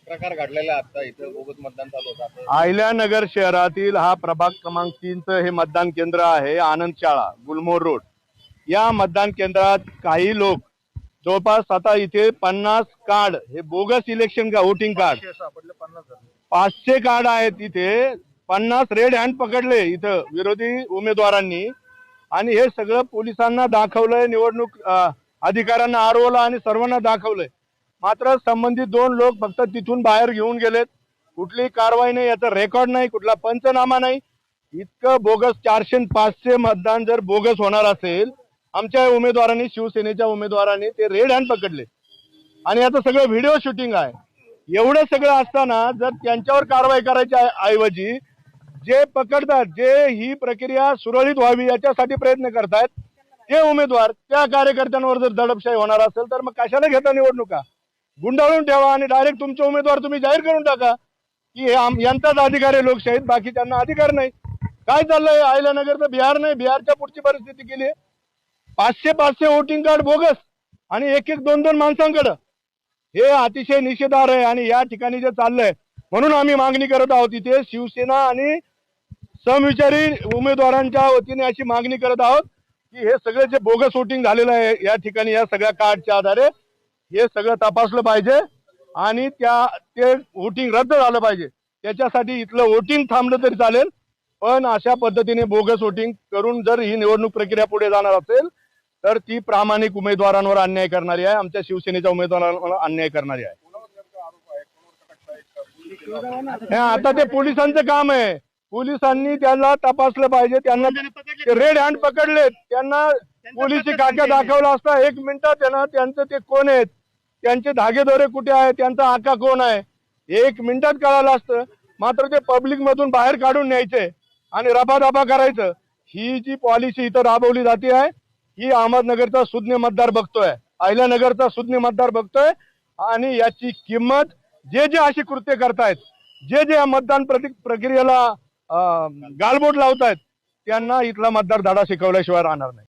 प्रकार घडलेला आहे आता इथे बोगस मतदान चालू होतं. अहिल्यानगर शहरातील हा प्रभाग क्रमांक 3चं हे मतदान केंद्र आहे, आनंद शाळा गुलमोहर रोड. या मतदान केंद्रात काही लोक जवळपास आता इथे 50 कार्ड हे बोगस इलेक्शन का वोटिंग कार्ड 500 कार्ड आहेत इथे. 50 रेड हँड पकडले इथं विरोधी उमेदवारांनी आणि हे सगळं पोलिसांना दाखवलंय, निवडणूक अधिकाऱ्यांना आरवलं आणि सर्वांना दाखवलंय. मात्र संबंधित 2 लोक फक्त तिथून बाहेर घेऊन गेलेत. कुठलीही कारवाई नाही, याचा रेकॉर्ड नाही, कुठला पंचनामा नाही. इतकं बोगस 400-500 मतदान जर बोगस होणार असेल, आमच्या उमेदवारांनी शिवसेनेच्या उमेदवारांनी ते रेड हँड पकडले आणि याचं सगळं व्हिडिओ शूटिंग आहे. एवढं सगळं असताना जर त्यांच्यावर कारवाई करायच्या ऐवजी जे पकडतात, जे ही प्रक्रिया सुरळीत व्हावी याच्यासाठी प्रयत्न करतायत ते उमेदवार, त्या कार्यकर्त्यांवर जर दडपशाही होणार असेल तर मग कशाला घेता निवडणुका? गुंडाळून ठेवा आणि डायरेक्ट तुमचे उमेदवार तुम्ही जाहीर करून टाका की हे यांचाच अधिकार आहे लोकशाहीत, बाकी त्यांना अधिकार नाही. काय चाललंय? अहिल्यानगरचं बिहार नाही, बिहारच्या पुढची परिस्थिती केली आहे. 500 वोटिंग कार्ड बोगस आणि 1-2 माणसांकडं. हे अतिशय निषेधार्ह आहे आणि या ठिकाणी जे चाललंय म्हणून आम्ही मागणी करत आहोत. इथे शिवसेना आणि समविचारी उमेदवारांच्या वतीने अशी मागणी करत आहोत की हे सगळे जे बोगस वोटिंग झालेलं आहे या ठिकाणी या सगळ्या कार्डच्या आधारे हे सगळं तपासलं पाहिजे आणि ते वोटिंग रद्द झालं पाहिजे. त्याच्यासाठी इथलं वोटिंग थांबलं तरी चालेल, पण अशा पद्धतीने बोगस वोटिंग करून जर ही निवडणूक प्रक्रिया पुढे जाणार असेल तर ती प्रामाणिक उमेदवारांवर अन्याय करणारी आहे, आमच्या शिवसेनेच्या उमेदवारांवर अन्याय करणारी आहे. आता ते पोलिसांचं काम आहे. पोलिसांनी त्याला तपासलं पाहिजे. त्यांना रेड हँड पकडलेत, त्यांना पोलिसी काक्या दाखवला असता 1 मिनिटात त्यांना त्यांचं ते कोण आहेत, त्यांचे धागेदोरे कुठे आहे, त्यांचा आका कोण आहे 1 मिनिटात कळालं असतं. मात्र ते पब्लिक मधून बाहेर काढून न्यायचे आणि रबादबा करायचं. ही जी पॉलिसी इथं राबवली जाते आहे ही अहमदनगरचा सुज्ञ मतदार बघतोय, अहिल्यानगरचा सुज्ञ मतदार बघतोय आणि याची किंमत जे अशी कृत्य करतायत, जे मतदान प्रक्रियेला गालबोट लावतायत त्यांना इथला मतदार धडा शिकवल्याशिवाय राहणार नाही.